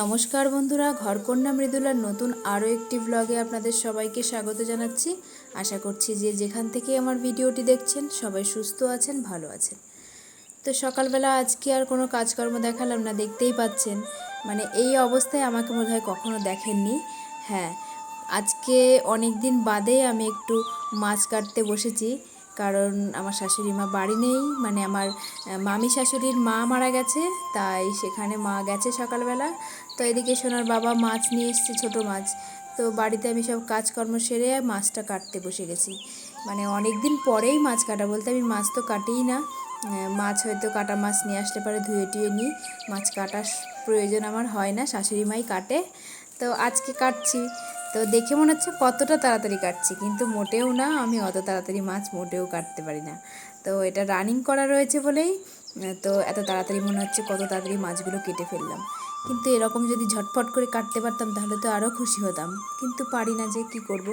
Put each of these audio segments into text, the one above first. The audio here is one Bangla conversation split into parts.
নমস্কার বন্ধুরা, ঘরকন্যা মৃদুলার নতুন আরও একটি ব্লগে আপনাদের সবাইকে স্বাগত জানাচ্ছি। আশা করছি যে যেখান থেকে আমার ভিডিওটি দেখছেন সবাই সুস্থ আছেন, ভালো আছেন। তো সকালবেলা আজকে আর কোনো কাজকর্ম দেখালাম না, দেখতেই পাচ্ছেন মানে এই অবস্থায় আমাকে বোধহয় কখনো দেখেননি। হ্যাঁ, আজকে অনেক দিন বাদে আমি একটু মাছ কাটতে বসেছি, কারণ আমার শাশুড়ি মা বাড়ি নেই, মানে আমার মামি শাশুড়ির মা মারা গেছে, তাই সেখানে মা গেছে সকালবেলা। তো এদিকে সোনার বাবা মাছ নিয়ে এসছে, ছোটো মাছ। তো বাড়িতে আমি সব কাজকর্ম সেরে মাছটা কাটতে বসে গেছি। মানে অনেক দিন পরেই মাছ কাটা, বলতে আমি মাছ তো কাটিই না। মাছ হয়তো কাটা মাছ নিয়ে আসলে পরে ধুয়ে টুয়ে নিই, মাছ কাটার প্রয়োজন আমার হয় না, শাশুড়ি মাই কাটে। তো আজকে কাটছি, তো দেখে মনে হচ্ছে কতটা তাড়াতাড়ি কাটছি, কিন্তু মোটেও না, আমি অত তাড়াতাড়ি মাছ মোটেও কাটতে পারি না। তো এটা রানিং করা রয়েছে বলেই তো এত তাড়াতাড়ি মনে হচ্ছে কত তাড়াতাড়ি মাছগুলো কেটে ফেললাম। কিন্তু এরকম যদি ঝটফট করে কাটতে পারতাম তাহলে তো আরও খুশি হতাম, কিন্তু পারি না, যে কি করব।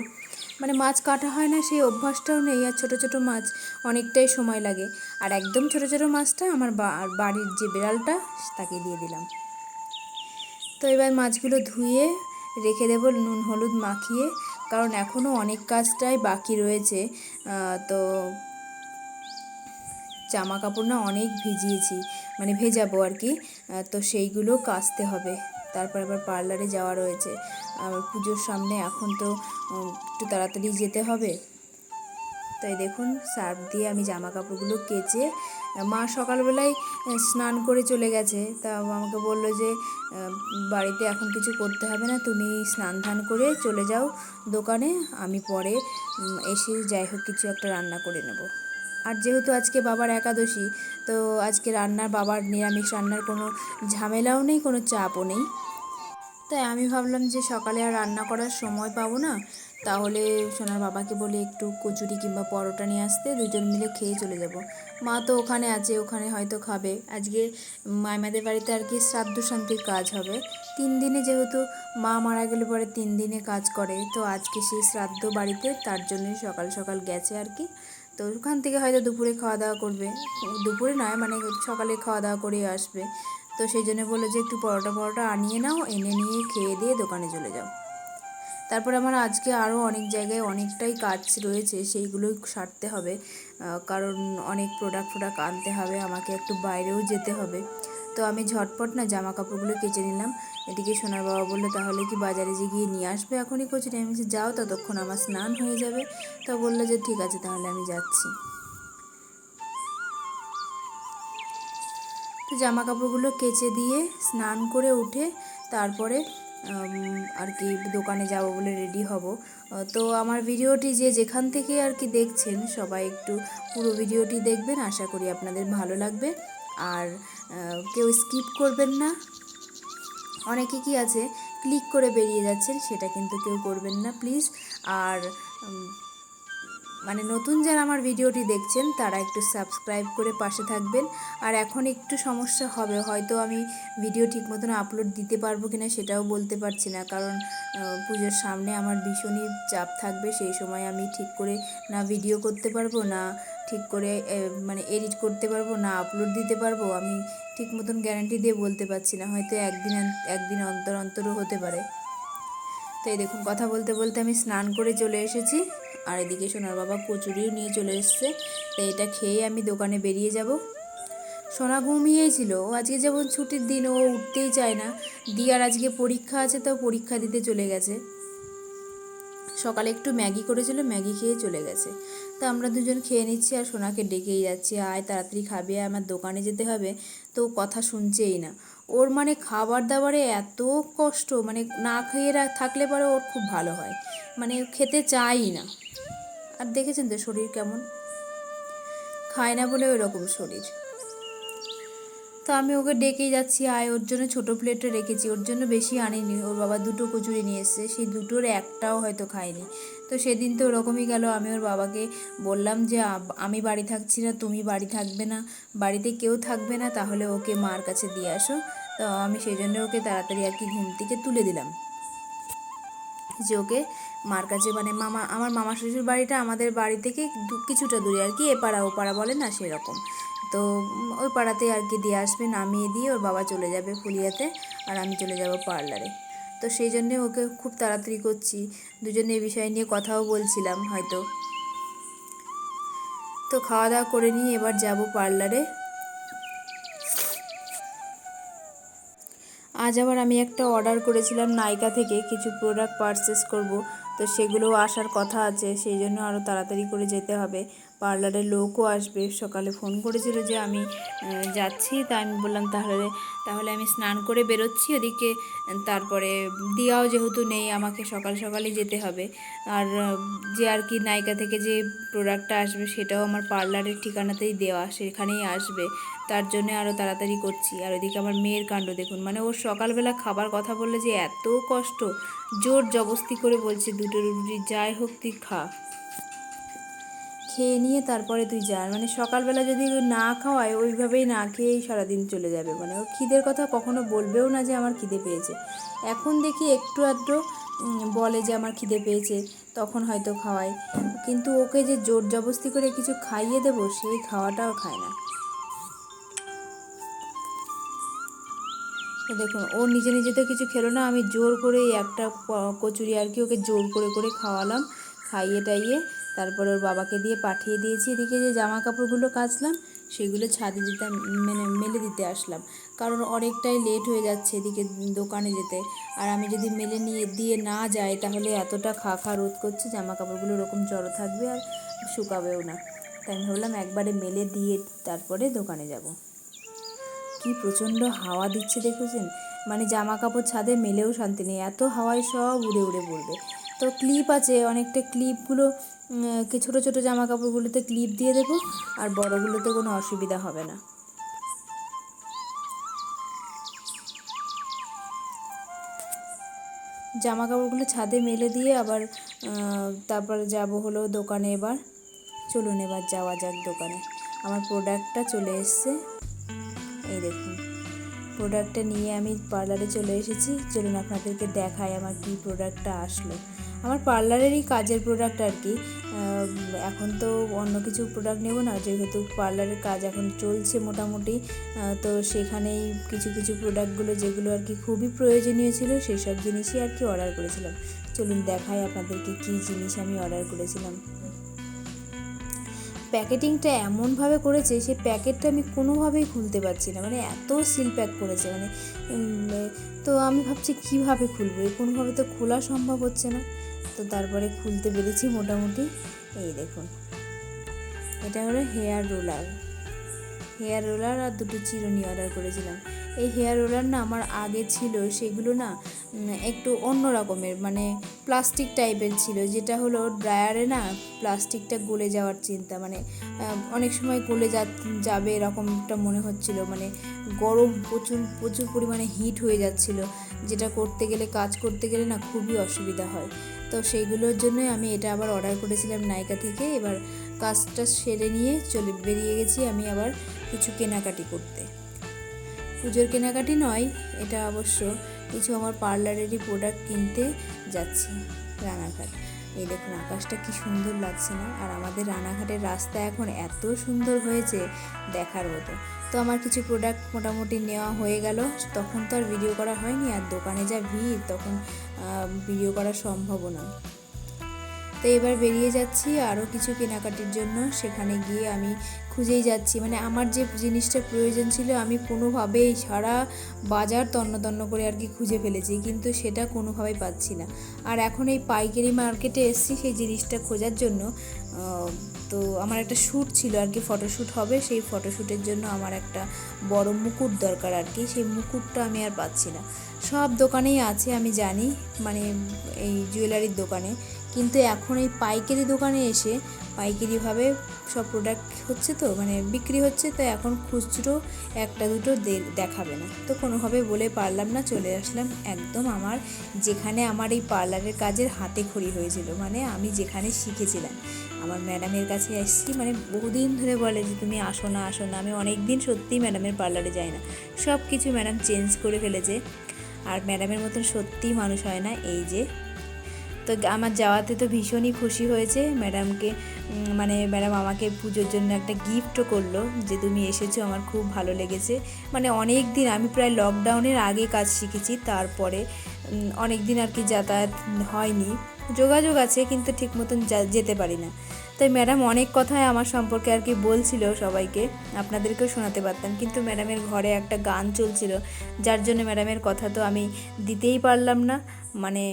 মানে মাছ কাটা হয় না, সেই অভ্যাসটাও নেই। আর ছোটো ছোটো মাছ অনেকটাই সময় লাগে। আর একদম ছোটো ছোটো মাছটা আমার বাড়ির যে বিড়ালটা তাকে দিয়ে দিলাম। তো এবার মাছগুলো ধুয়ে রেখে দেবো নুন হলুদ মাখিয়ে, কারণ এখনও অনেক কাজটাই বাকি রয়েছে। তো জামা কাপড় না অনেক ভিজিয়েছি, মানে ভেজাবো আর কি। তো সেইগুলো কাচতে হবে। তারপর আবার পার্লারে যাওয়া রয়েছে, আবার পুজোর সামনে, এখন তো একটু তাড়াতাড়ি যেতে হবে। তাই দেখুন সার্ফ দিয়ে আমি জামা কাপড়গুলো কেচে, মা সকালবেলায় স্নান করে চলে গেছে। তা আমাকে বললো যে বাড়িতে এখন কিছু করতে হবে না, তুমি স্নান ধান করে চলে যাও দোকানে, আমি পরে এসে যাই হোক কিছু একটা রান্না করে নেব। আর যেহেতু আজকে বাবার একাদশী, তো আজকে বাবার নিরামিষ রান্নার কোনো ঝামেলাও নেই, কোনো চাপও নেই। তাই আমি ভাবলাম যে সকালে আর রান্না করার সময় পাবো না, তাহলে সোনার বাবাকে বলে একটু কচুরি কিংবা পরোটা নিয়ে আসতে, দুজন মিলে খেয়ে চলে যাব। মা তো ওখানে আছে, ওখানে হয়তো খাবে। আজকে মাইমাদের বাড়িতে আর কি শ্রাদ্ধ শান্তির কাজ হবে 3 দিনে, যেহেতু মা মারা গেলে পরে 3 দিনে কাজ করে। তো আজকে সেই শ্রাদ্ধ বাড়িতে, তার জন্যই সকাল সকাল গেছে আর কি। তো ওখান থেকে হয়তো দুপুরে খাওয়া দাওয়া করবে, দুপুরে নয় মানে সকালে খাওয়া দাওয়া করে আসবে। তো সেই জন্য বললো যে একটু পরোটা আনিয়ে নাও, এনে নিয়ে খেয়ে দিয়ে দোকানে চলে যাও। তারপর আমার আজকে আরও অনেক জায়গায় অনেকটাই কাজ রয়েছে, সেইগুলোই সারতে হবে। কারণ অনেক প্রোডাক্ট আনতে হবে, আমাকে একটু বাইরেও যেতে হবে। তো আমি ঝটপট না জামা কাপড়গুলো কেচে নিলাম। এদিকে সোনার বাবা বললো তাহলে কি বাজারে যে গিয়ে নিয়ে আসবে এখনই কচুরি। আমি বলছি যাও, ততক্ষণ আমার স্নান হয়ে যাবে। তো বললো যে ঠিক আছে, তাহলে আমি যাচ্ছি। তো জামা কাপড়গুলো কেচে দিয়ে স্নান করে উঠে তারপরে আর কি দোকানে যাব বলে রেডি হব। তো আমার ভিডিওটি যে যেখান থেকে আর কি দেখছেন সবাই একটু পুরো ভিডিওটি দেখবেন, আশা করি আপনাদের ভালো লাগবে। আর কেউ স্কিপ করবেন না। অনেকে কি আছে ক্লিক করে বেরিয়ে যাচ্ছেন, সেটা কিন্তু কেউ করবেন না প্লিজ। আর মানে নতুন যারা আমার ভিডিওটি দেখছেন তারা একটু সাবস্ক্রাইব করে পাশে থাকবেন। আর এখন একটু সমস্যা হবে, হয়তো আমি ভিডিও ঠিক মতন আপলোড দিতে পারবো কিনা সেটাও বলতে পারছি না, কারণ পুজোর সামনে আমার ভীষণই চাপ থাকবে। সেই সময় আমি ঠিক করে না ভিডিও করতে পারবো, না ঠিক করে মানে এডিট করতে পারবো, না আপলোড দিতে পারবো। আমি ঠিক মতন গ্যারান্টি দিয়ে বলতে পারছি না, হয়তো একদিন অন্তর অন্তরও হতে পারে। তো এই দেখুন কথা বলতে বলতে আমি স্নান করে চলে এসেছি। আর এদিকে সোনার বাবা কচুরিও নিয়ে চলে এসছে। তো এটা খেয়ে আমি দোকানে বেরিয়ে যাব। সোনা ঘুমিয়েই ছিল, ও আজকে যেমন ছুটির দিন, ও উঠতেই চায় না। দিয়ার আজকে পরীক্ষা আছে, তো পরীক্ষা দিতে চলে গেছে। সকালে একটু ম্যাগি করেছিল, ম্যাগি খেয়ে চলে গেছে। তো আমরা দুজন খেয়ে নিচ্ছি, আর সোনাকে ডেকেই যাচ্ছি, আয় তাড়াতাড়ি খাবে, আমার দোকানে যেতে হবে। তো কথা শুনছেই না। ওর মানে খাবার দাবারে এত কষ্ট, মানে না খেয়ে থাকলে পরে ওর খুব ভালো হয়, মানে খেতে চাই না। আর দেখেছেন তো শরীর কেমন, খায় না বলে ওই রকম শরীর। তো আমি ওকে ডেকেই যাচ্ছি, আয়, ওর জন্য ছোটো প্লেটে রেখেছি, ওর জন্য বেশি আনিনি। ওর বাবা 2টো কচুরি নিয়ে এসছে, সেই 2টোর একটাও হয়তো খায়নি। তো সেদিন তো ওরকমই গেল। আমি ওর বাবাকে বললাম যে আমি বাড়ি থাকছি না, তুমি বাড়ি থাকবে না, বাড়িতে কেউ থাকবে না, তাহলে ওকে মার কাছে দিয়ে আসো। তো আমি সেই জন্য ওকে তাড়াতাড়ি আর কি ঘুম থেকে তুলে দিলাম, যে ওকে মার কাছে, মানে আমার মামা শ্বশুর বাড়িটা আমাদের বাড়ি থেকে কিছুটা দূরে আর কি, এপাড়া ওপাড়া বলে না সেরকম। তো ওই পাড়াতে আর কি দিয়ে আসবে, নামিয়ে দিয়ে ওর বাবা চলে যাবে ফুলিয়াতে। আর আমি চলে যাব পার্লারে। তো সেই জন্যে ওকে খুব তাড়াতাড়ি করছি, দুজনে এই বিষয় নিয়ে কথাও বলছিলাম হয়তো। তো খাওয়া দাওয়া করে নিয়ে এবার যাব পার্লারে। আজ আবার আমি একটা অর্ডার করেছিলাম নাইকা থেকে, কিছু প্রোডাক্ট পারচেস করব, তো সেগুলোও আসার কথা আছে, সেই জন্য আরও তাড়াতাড়ি করে যেতে হবে। পার্লারের লোকও আসবে, সকালে ফোন করেছিল যে আমি যাচ্ছি, তা আমি বললাম তাহলে আমি স্নান করে বেরোচ্ছি ওদিকে, তারপরে দিয়াও যেহেতু নেই আমাকে সকাল সকালই যেতে হবে। আর যে আর কি নাইকা থেকে যে প্রোডাক্টটা আসবে সেটাও আমার পার্লারের ঠিকানাতেই দেওয়া, সেখানেই আসবে, তার জন্য আরও তাড়াতাড়ি করছি। আর ওইদিকে আমার মেয়ের কাণ্ড দেখুন, মানে ওর সকালবেলা খাবার কথা বললে যে এত কষ্ট, জোর জবস্তি করে বলছে দুটো রুটি যাই হোক তুই খা, খেয়ে নিয়ে তারপরে তুই যা। মানে সকালবেলা যদি না খাওয়ায় ওইভাবেই না খেয়েই সারাদিন চলে যাবে, মানে ওর খিদের কথা কখনো বলবেও না যে আমার খিদে পেয়েছে। এখন দেখি একটু আধটু বলে যে আমার খিদে পেয়েছে, তখন হয়তো খাওয়ায়, কিন্তু ওকে যে জোর জবস্তি করে কিছু খাইয়ে দেবো সেই খাওয়াটাও খায় না। তো দেখুন ও নিজে নিজে তো কিছু খেলো না, আমি জোর করে একটা কচুরি আর কি ওকে জোর করে করে খাওয়ালাম, খাইয়ে টাইয়ে তারপরে ওর বাবাকে দিয়ে পাঠিয়ে দিয়েছি। এদিকে যে জামা কাপড়গুলো কাচলাম সেগুলো ছাদে দিতে মেলে দিতে আসলাম, কারণ অনেকটাই লেট হয়ে যাচ্ছে এদিকে দোকানে যেতে। আর আমি যদি মেলে নিয়ে দিয়ে না যাই তাহলে এতটা খা রোদ করছে, জামা কাপড়গুলো ওরকম জড়ো থাকবে আর শুকাবেও না। তাই আমি ভাবলাম একবারে মেলে দিয়ে তারপরে দোকানে যাব। কি প্রচণ্ড হাওয়া দিচ্ছে দেখেছেন, মানে জামা কাপড় ছাদে মেলেও শান্তি নেই, এত হাওয়ায় সব উড়ে উড়ে পড়বে। তো ক্লিপ আছে অনেকটা, ক্লিপগুলো ছোটো ছোটো জামা কাপড়গুলোতে ক্লিপ দিয়ে দেবো, আর বড়গুলোতে কোনো অসুবিধা হবে না। জামা কাপড়গুলো ছাদে মেলে দিয়ে আবার তারপর যাব হলো দোকানে। এবার চলুন এবার যাওয়া যাক দোকানে। আমার প্রোডাক্টটা চলে এসছে, এই দেখুন প্রোডাক্টটা নিয়ে আমি পার্লারে চলে এসেছি। চলুন আপনাদেরকে দেখাই আমার কী প্রোডাক্টটা আসলো। আমার পার্লারেরই কাজের প্রোডাক্ট আর কি, এখন তো অন্য কিছু প্রোডাক্ট নেব না, যেহেতু পার্লারের কাজ এখন চলছে মোটামুটি, তো সেখানেই কিছু কিছু প্রোডাক্টগুলো যেগুলো আর কি খুবই প্রয়োজনীয় ছিল সেই সব জিনিসই আর কি অর্ডার করেছিলাম। চলুন দেখাই আপনাদেরকে কী জিনিস আমি অর্ডার করেছিলাম। প্যাকেটিংটা এমনভাবে করেছে সেই প্যাকেটটা আমি কোনোভাবেই খুলতে পারছি না, মানে এত সিল প্যাক করেছে, মানে তো আমি ভাবছি কীভাবে খুলবো, কোনোভাবে তো খোলা সম্ভব হচ্ছে না। তো তারপরে খুলতে পেরেছি মোটামুটি। এই দেখুন এটা হলো হেয়ার রোলার আর দুটো চিরুনি অর্ডার করেছিলাম। এই হেয়ার রোলার না আমার আগে ছিল, সেগুলো না একটু অন্য রকমের, মানে প্লাস্টিক টাইপের ছিল, যেটা হলো ড্রায়ারে না প্লাস্টিকটা গলে যাওয়ার চিন্তা, মানে অনেক সময় গলে যাবে এরকমটা মনে হচ্ছিল, মানে গরম প্রচুর পরিমাণে হিট হয়ে যাচ্ছিল, যেটা কাজ করতে গেলে না খুবই অসুবিধা হয়। তো সেইগুলোর জন্যই আমি এটা আবার অর্ডার করেছিলাম নাইকা থেকে। এবার কাজটা সেরে নিয়ে বেরিয়ে গেছি আমি আবার কিছু কেনাকাটি করতে। পুজোর কেনাকাটি নয় এটা, অবশ্য কিছু আমার পার্লারেরই প্রোডাক্ট কিনতে যাচ্ছি রানাঘাট। এই দেখুন আকাশটা কি সুন্দর লাগছে না, আর আমাদের রানাঘাটের রাস্তা এখন এত সুন্দর হয়েছে দেখার মতো। তো আমার কিছু প্রোডাক্ট মোটামুটি নেওয়া হয়ে গেল, তখন তো আর ভিডিও করা হয়নি, আর দোকানে যা ভিড় তখন ভিডিও করা সম্ভব নয়। তো এবার বেরিয়ে যাচ্ছি আরও কিছু কেনাকাটির জন্য, সেখানে গিয়ে আমি খুঁজেই যাচ্ছি, মানে আমার যে জিনিসটা প্রয়োজন ছিল আমি কোনোভাবেই সারা বাজার তন্ন করে আর কি খুঁজে ফেলেছি, কিন্তু সেটা কোনোভাবেই পাচ্ছি না। আর এখন এই পাইকারি মার্কেটে এসেছি সেই জিনিসটা খোঁজার জন্য। তো আমার একটা শ্যুট ছিল আর কি, ফটোশ্যুট হবে, সেই ফটোশ্যুটের জন্য আমার একটা বড় মুকুট দরকার আর কি, সেই মুকুটটা আমি আর পাচ্ছি না। সব দোকানেই আছে আমি জানি, মানে এই জুয়েলারির দোকানে, কিন্তু এখন এই পাইকারি দোকানে এসে পাইকারিভাবে সব প্রোডাক্ট হচ্ছে, তো মানে বিক্রি হচ্ছে, তো এখন খুচরো একটা দুটো দেখাবে না, তো কোনোভাবে বলে পারলাম না, চলে আসলাম একদম আমার যেখানে আমার এই পার্লারের কাজের হাতে খড়ি হয়েছিল, মানে আমি যেখানে শিখেছিলাম আমার ম্যাডামের কাছে এসেছি। মানে বহুদিন ধরে বলে যে তুমি আসো না। আমি অনেক দিন সত্যিই ম্যাডামের পার্লারে যাই না, সব কিছু ম্যাডাম চেঞ্জ করে ফেলেছে, আর ম্যাডামের মতন সত্যিই মানুষ হয় না। এই যে তো আমার যাওয়াতে তো ভীষণই খুশি হয়েছে ম্যাডামকে, মানে ম্যাডাম আমাকে পুজোর জন্য একটা গিফটও করলো যে তুমি এসেছো, আমার খুব ভালো লেগেছে। মানে অনেক দিন, আমি প্রায় লকডাউনের আগে কাজ শিখেছি, তারপরে অনেক দিন আর কি যাতায়াত হয়নি, যোগাযোগ আছে কিন্তু ঠিক মতন যেতে পারি না। তাই ম্যাডাম অনেক কথাই আমার সম্পর্কে আর কি বলছিল সবাইকে, আপনাদেরকেও শোনাতে পারতাম, কিন্তু ম্যাডামের ঘরে একটা গান চলছিল, যার জন্য ম্যাডামের কথা তো আমি দিতেই পারলাম না, মানে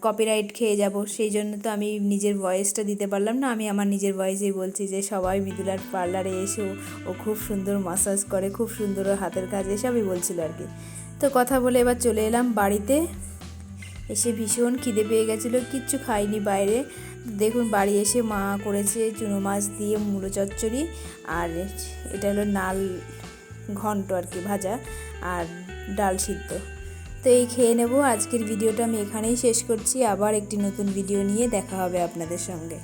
কপিরাইট খেয়ে যাব, সেই জন্য তো আমি নিজের ভয়েসটা দিতে পারলাম না। আমি আমার নিজের ভয়েসেই বলছি যে সবাই মৃদুলার পার্লারে এসে ও খুব সুন্দর মাসাজ করে, খুব সুন্দর হাতের কাজ, এসবই বলছিল আর কি। তো কথা বলে এবার চলে এলাম বাড়িতে। এসে ভীষণ খিদে পেয়ে গেছিলো, কিচ্ছু খাইনি বাইরে। দেখুন বাড়ি এসে মা করেছে চুনো মাছ দিয়ে মূলো চচ্চড়ি, আর এটা হলো নাল ঘন্ট আর কি ভাজা, আর ডাল সিদ্ধ। তো এই খেয়ে নেব। আজকের ভিডিওটা আমি এখানেই শেষ করছি, আবার একটি নতুন ভিডিও নিয়ে দেখা হবে আপনাদের সঙ্গে।